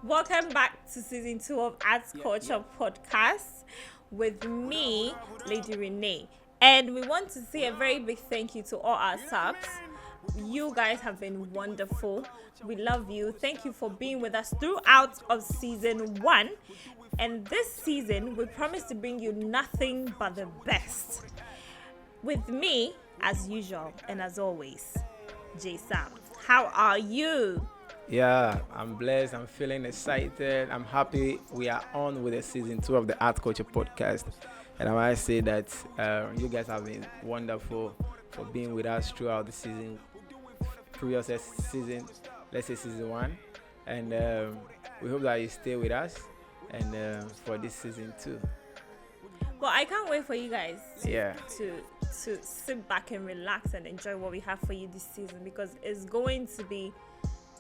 Welcome back to season 2 of artCULTURE podcast with me, Lady Renee. And we want to say a very big thank you to all our subs. You guys have been wonderful. We love you. Thank you for being with us throughout of season 1. And this season, we promise to bring you nothing but the best. With me, as usual, and as always, J Sam. How are you? Yeah, I'm blessed. I'm feeling excited. I'm happy we are on with the season 2 of the artCULTURE podcast. And I want to say that you guys have been wonderful for being with us throughout the season, previous season, let's say season 1. And we hope that you stay with us and for this season 2. Well, I can't wait for you guys Yeah. to sit back and relax and enjoy what we have for you this season, because it's going to be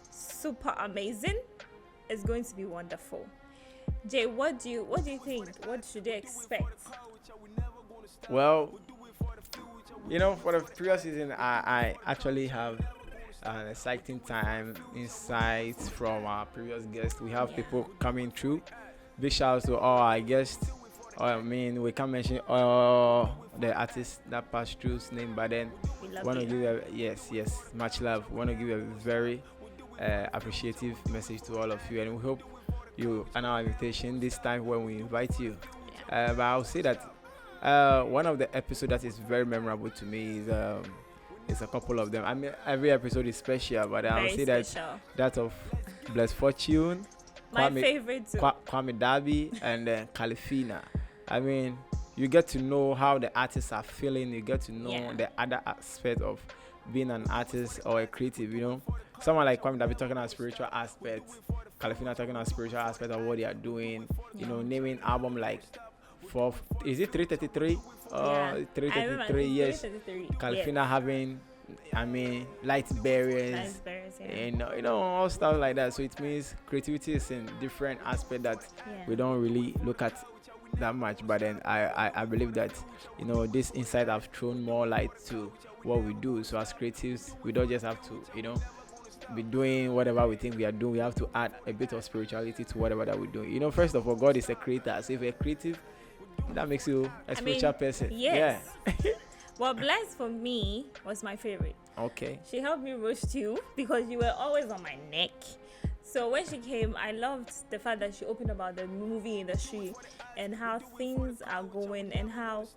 super amazing. It's going to be wonderful. Jay, what do you think? What should they expect? Well, for the previous season, I actually have an exciting time, insights from our previous guests. We have people coming through. Big shout out to all our guests. We can't mention all the artists that passed through's name, but then We love want to you. give yes, much love. Want to give a very appreciative message to all of you, and we hope you honor our invitation this time when we invite you. But I'll say that one of the episodes that is very memorable to me is a couple of them. I mean, every episode is special, but I'll Very say special. that of Blessed Fortune, My favorite too. Kwame Dabi, and Califina. I mean, you get to know how the artists are feeling. You get to know the other aspect of being an artist or a creative. Someone like Kwame Dabi talking about spiritual aspects, Califina talking about spiritual aspect of what they are doing. Naming album like is it 333? Yeah. 333 years. 333. Califina having, light barriers. Nice bears, yeah. And all stuff like that. So it means creativity is in different aspect that we don't really look at that much. But then I believe that this insight have thrown more light to what we do. So as creatives, we don't just have to be doing whatever we think we are doing. We have to add a bit of spirituality to whatever that we're doing. First of all, God is a creator. So if you're creative, that makes you a spiritual person. Yes. Well, Bless for me was my favorite. Okay. She helped me roast you because you were always on my neck. So when she came, I loved the fact that she opened about the movie industry and how things are going and how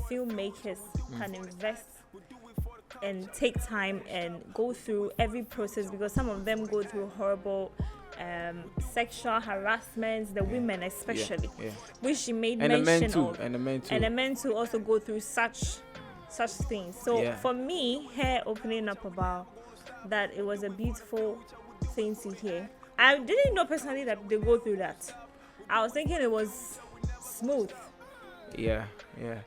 filmmakers can invest and take time and go through every process, because some of them go through horrible sexual harassment, the women especially, which she made and mention the of. men too. And the men too also go through such things. So for me, her opening up about that, it was a beautiful thing to hear. I didn't know personally that they go through that. I was thinking it was smooth. Yeah.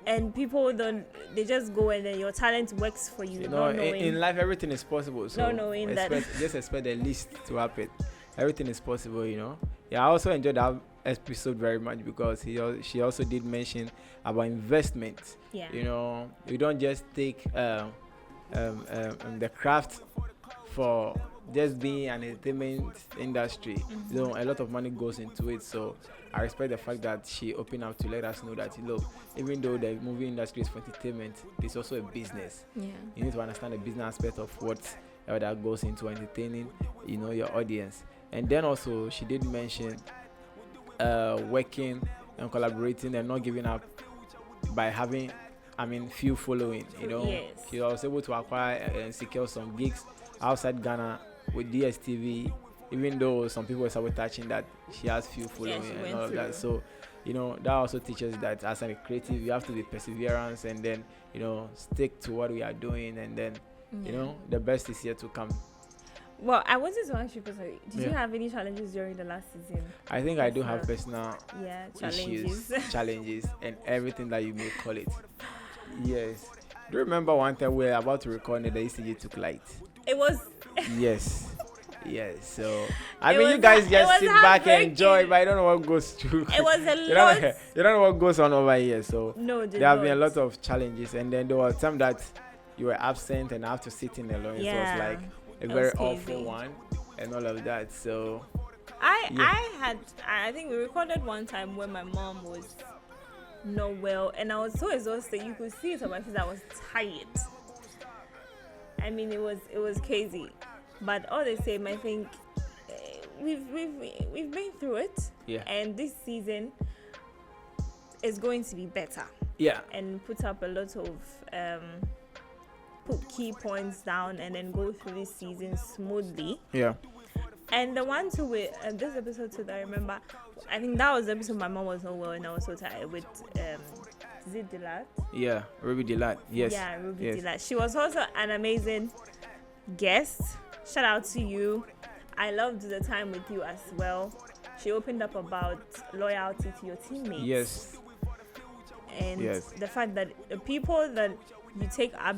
And people they just go and then your talent works for you. In life everything is possible. So not knowing that. Just expect the least to happen. Everything is possible, Yeah, I also enjoyed that episode very much because she also did mention about investment. Yeah. You don't just take the craft for just being an entertainment industry. Mm-hmm. A lot of money goes into it. So I respect the fact that she opened up to let us know that look, even though the movie industry is for entertainment, it's also a business. Yeah. You need to understand the business aspect of what that goes into entertaining, your audience. And then also she did mention working and collaborating and not giving up by having few following. Yes. She was able to acquire and secure some gigs outside Ghana with DSTV, even though some people were sabotaging that she has few following and all of that. So that also teaches that as a creative you have to be perseverance and then stick to what we are doing, and then the best is yet to come. Well, I wanted to ask you personally, did you have any challenges during the last season? I think I do have personal challenges and everything that you may call it. Yes. Do you remember one time we were about to record and the ECG took light? It was Yes. So you guys just sit back and enjoy, but I don't know what goes through. It was a lot. You don't know what goes on over here. So No, there have been a lot of challenges, and then there was time that you were absent and I have to sit in alone. So it was like a very awful one and all of that. So I think we recorded one time when my mom was not well, and I was so exhausted. You could see it on my face. I was tired. I mean, it was crazy, but all the same, I think we've been through it. Yeah. And this season is going to be better. Yeah. And put up a lot of put key points down, and then go through this season smoothly. Yeah. And the one too with this episode too that I remember, I think that was the episode my mom was not well and I was so tired with is it Dilat? Yeah, Ruby Dilat. Yes. Yeah, Ruby yes. Dilat. She was also an amazing guest. Shout out to you. I loved the time with you as well. She opened up about loyalty to your teammates. Yes. And yes. the fact that the people that you take up,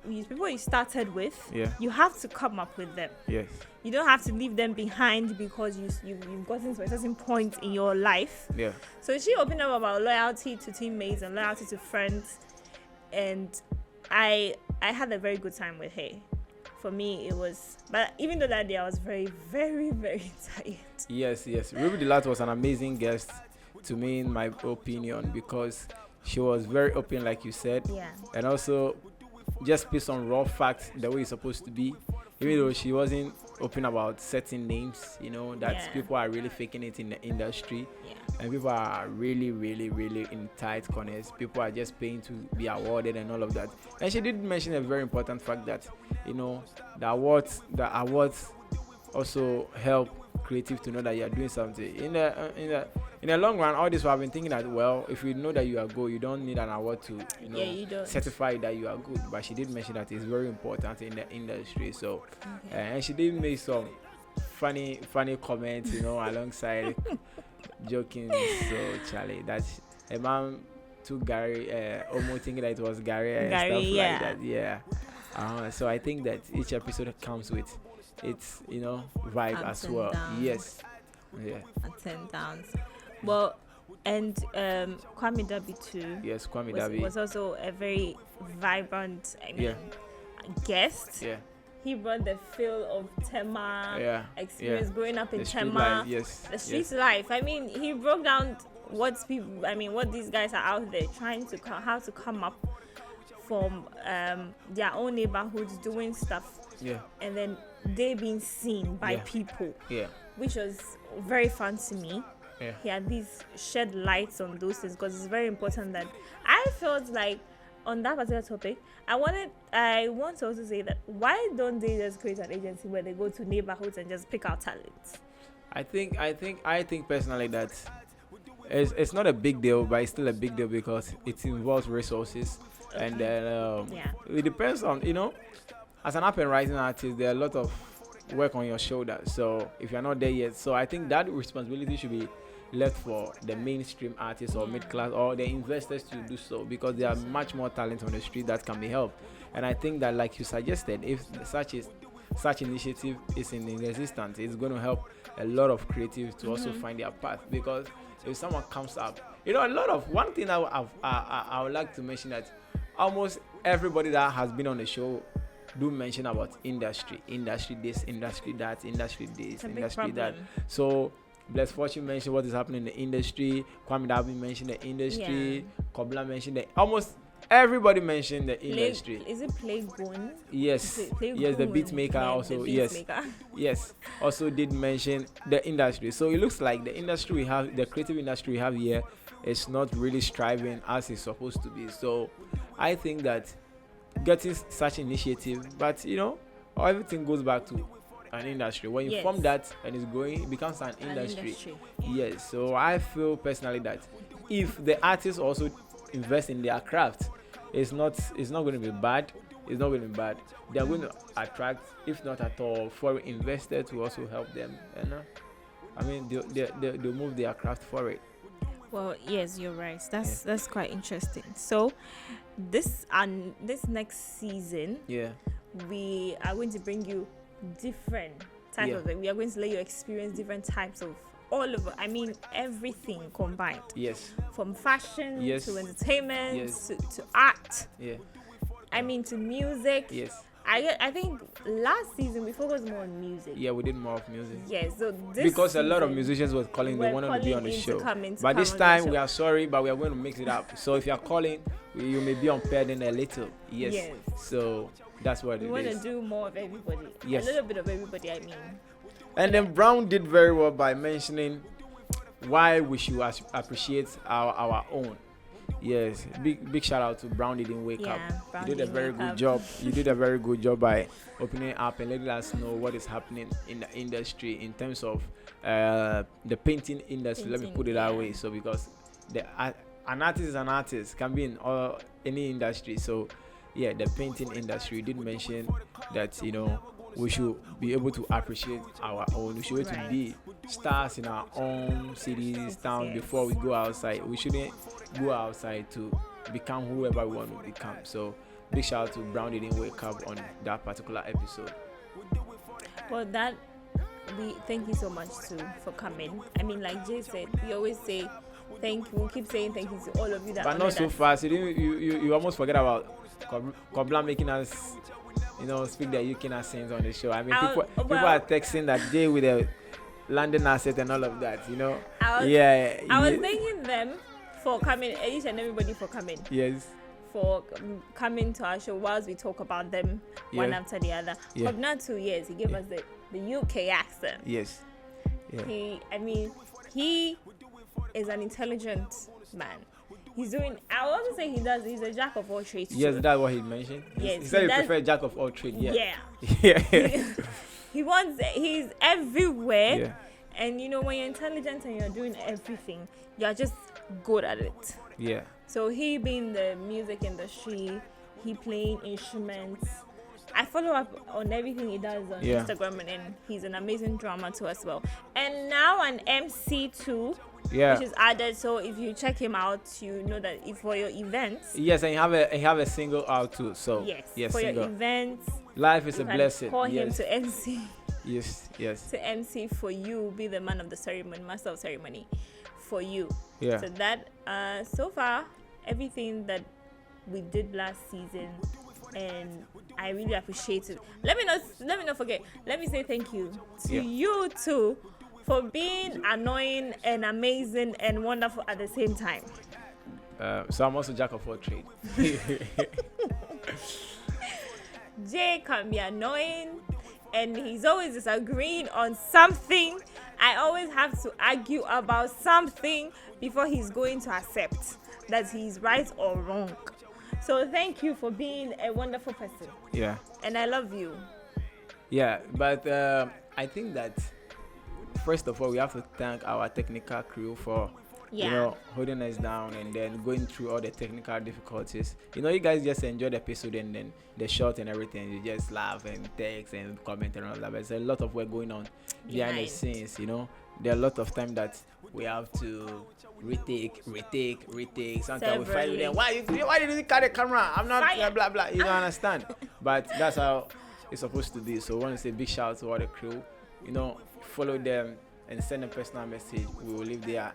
people you started with, yeah. you have to come up with them. Yes. You don't have to leave them behind because you've gotten to a certain point in your life. Yeah. So she opened up about loyalty to teammates and loyalty to friends, and I had a very good time with her. For me, it was, but even though that day I was very, very, very tired. Yes. Ruby Dilat was an amazing guest to me, in my opinion, because she was very open, like you said. Yeah. And also just based on raw facts, the way it's supposed to be. Even though she wasn't open about certain names, that people are really faking it in the industry. Yeah. And people are really, really, really in tight corners. People are just paying to be awarded and all of that. And she did mention a very important fact that, the awards also help creative to know that you are doing something. In the long run, all this I've been thinking that, well, if you know that you are good, you don't need an award to you don't certify that you are good. But she did mention that it's very important in the industry. So and she did make some funny comments, alongside joking. So Charlie, that's a man to Gary, almost thinking that it was Gary and stuff like that. Yeah. So I think that each episode comes with its vibe ups as well. Downs. Yes. Yeah. Ups and downs. Well, and Kwame Dabi too. Yes, Kwame Dabi was also a very vibrant, guest. Yeah. He brought the feel of Tema experience growing up in the Tema. The street life. I mean, he broke down what these guys are out there trying to how to come up from their own neighborhoods doing stuff. Yeah. And then they being seen by people. Yeah. Which was very fun to me. Yeah. He had these shed lights on those things because it's very important that I felt like on that particular topic, I want to also say that why don't they just create an agency where they go to neighborhoods and just pick out talents? I think personally that it's not a big deal, but it's still a big deal because it involves resources. Okay. And then it depends on, as an up and rising artist, there are a lot of work on your shoulders. So if you're not there yet, so I think that responsibility should be left for the mainstream artists or mid-class or the investors to do so, because there are much more talent on the street that can be helped. And I think that, like you suggested, if such initiative is in existence, it's going to help a lot of creatives to also find their path. Because if someone comes up, one thing I would like to mention that almost everybody that has been on the show do mention about industry this, industry that, industry this, industry that. So Bless Fortune mentioned what is happening in the industry. Kwame Dabi mentioned the industry. Kobla mentioned almost everybody mentioned the industry. Is it Playgun? Yes. Yes, the beat maker also. Yes. Also did mention the industry. So it looks like the industry we have, the creative industry we have here, is not really striving as it's supposed to be. So I think that getting such initiative, but everything goes back to an industry. When you form that and it's growing, it becomes an industry. Yes. So I feel personally that if the artists also invest in their craft, it's not going to be bad. It's not going to be bad. They are going to attract, if not at all, foreign investors to also help them. They'll move their craft forward. Well, yes, you're right. That's quite interesting. So this next season, we are going to bring you different types of it. We are going to let you experience different types of everything combined. Yes. From fashion to entertainment to art. Yeah. To music. Yes. I think last season we focused more on music. Yeah, we did more of music. Yes, so this Because a lot of season, musicians were calling, they we're wanted to be on the calling in show. to come in to But come this on the time show. we are sorry, but we are going to mix it up. So if you are calling, you may be unpaired in a little. Yes. Yes. So that's what we it want is. to do more of everybody. Yes. A little bit of everybody, I mean. And then Brown did very well by mentioning why we should appreciate our own. Yes, big shout out to Brown didn't wake up. Brown You did a didn't very wake good up. job. You did a very good job by opening up and letting us know what is happening in the industry in terms of the painting industry. Let me put it that way. So because an artist is an artist, can be in any industry. So yeah, the painting industry did mention that we should be able to appreciate our own. We should be able to be stars in our own cities, towns before we go outside. We shouldn't go outside to become whoever we want to become. So big shout out to Brown didn't wake up on that particular episode. Well, we thank you so much too for coming. I mean, like Jay said, we always say thank you. We keep saying thank you to all of you that. But not so fast. You almost forget about Kobla making us speak the UK accents on the show. I mean, people are texting that Jay with a London accent and all of that. I was thanking them for coming, each and everybody for coming. Yes. For coming to our show whilst we talk about them one after the other. Yeah. But not 2 years. He gave us the UK accent. Yes. Yeah. He is an intelligent man. He's I want to say he's a jack of all trades. Yes, that's what he mentioned. Yes, he said he preferred jack of all trades. Yeah. Yeah. He's everywhere. Yeah. And when you're intelligent and you're doing everything, you're just good at it. Yeah. So he being the music industry, he playing instruments. I follow up on everything he does on Instagram, and he's an amazing drummer too as well. And now an MC too. Yeah. Which is added, so if you check him out, you know that if for your events. Yes, and you have a single out too. So yes, for single. your events. Life is a blessing. Call him to MC. Yes. To MC for you, be the man of the ceremony, master of ceremony, for you. Yeah. So that so far everything that we did last season, and I really appreciate it. Let me not forget. Let me say thank you to you too. For being annoying and amazing and wonderful at the same time. So I'm also jack of all trades. Jay can be annoying and he's always disagreeing on something. I always have to argue about something before he's going to accept that he's right or wrong. So thank you for being a wonderful person. Yeah. And I love you. Yeah, but I think that first of all, we have to thank our technical crew for, holding us down and then going through all the technical difficulties. You guys just enjoy the episode and then the shot and everything. You just laugh and text and comment and all that. But there's a lot of work going on behind the scenes, There are a lot of time that we have to retake. Sometimes we fight with them. Why did you cut the camera? I'm not blah, blah. You don't understand. But that's how it's supposed to be. So I want to say big shout out to all the crew. Follow them and send a personal message. We will leave their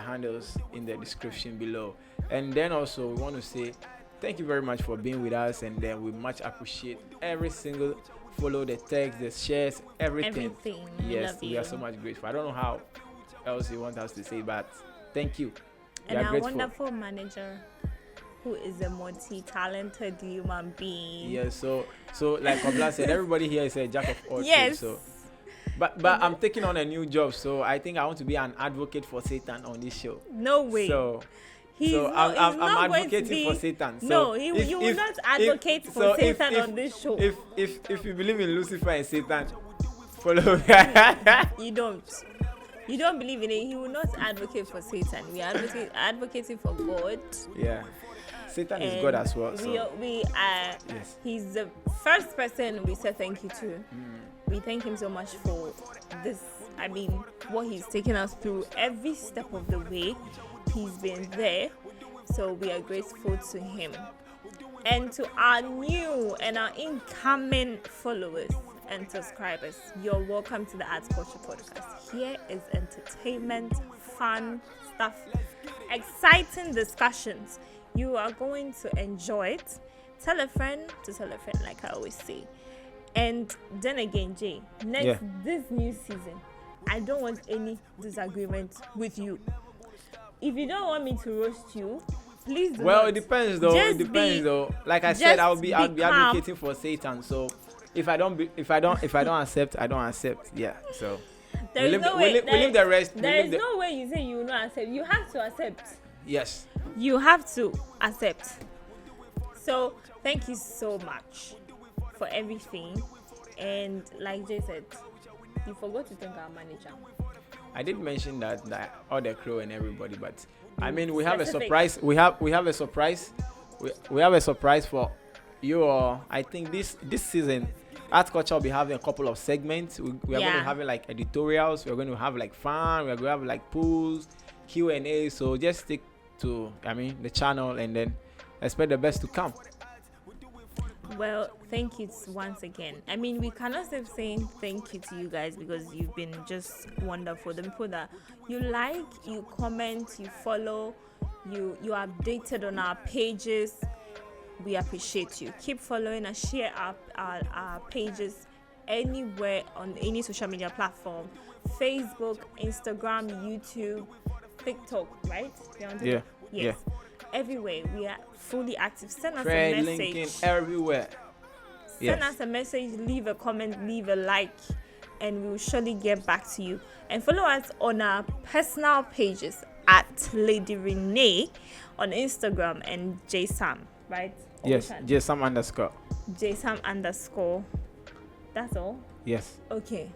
handles in the description below. And then also we want to say thank you very much for being with us, and then we much appreciate every single follow, the text, the shares, everything. Yes, we are so much grateful. I don't know how else you want us to say, but thank you. And our wonderful manager, who is a multi-talented human being. Yes, so like Kobla said, everybody here is a jack of all trades. So but I'm taking on a new job, so I think I want to be an advocate for Satan on this show. No way. I'm advocating for Satan. So you will not advocate for Satan on this show. If you believe in Lucifer and Satan, follow. You don't believe in it. He will not advocate for Satan. We are advocating for God. Yeah. Satan is God as well. He's the first person we say thank you to. We thank him so much for this. I mean, what he's taken us through every step of the way. He's been there. So we are grateful to him. And to our new and our incoming followers and subscribers, you're welcome to the artCULTURE podcast. Here is entertainment, fun stuff, exciting discussions. You are going to enjoy it. tell a friend to tell a friend, like I always say. And then again, Jay, this new season, I don't want any disagreement with you. If you don't want me to roast you, please do not. It depends though. Like I said, I'll be advocating for Satan. So if I don't accept, I don't accept. Yeah. So there is no way. We leave the rest. There is no way you say you will not accept. You have to accept. Yes. You have to accept. So thank you so much for everything. And like Jay said, you forgot to thank our manager. I did mention that all the crew and everybody, but I mean we have a surprise. We have a surprise. We have a surprise for you all. I think this season, artCULTURE will be having a couple of segments. We are going to have like editorials. We're going to have like fun. We're going to have like pools, Q&A. So just stick to the channel and then expect the best to come. Well, thank you once again. I mean, we cannot stop saying thank you to you guys because you've been just wonderful. The people that you like, you comment, you follow, you updated on our pages. We appreciate you. Keep following and share our pages anywhere on any social media platform. Facebook, Instagram, YouTube, TikTok, right? Yeah. Yes. Everywhere we are fully active. Send us Friend, a message. linking everywhere. Send us a message, leave a comment, leave a like, and we will surely get back to you. And follow us on our personal pages at Lady Renee on Instagram and JSam, right? Yes, JSam _ JSam _ That's all? Yes. Okay.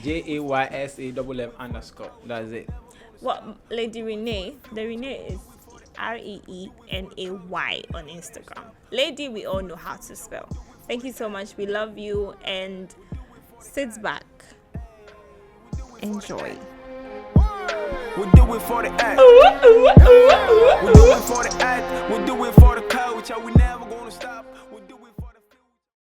JAYSAMM_. That's it. Well, Lady Renee, the Renee is REENAY on Instagram. Lady, we all know how to spell. Thank you so much. We love you and sit back. Enjoy. We do it for the act. We do it for the act. We do it for the culture. We never gonna stop. We do it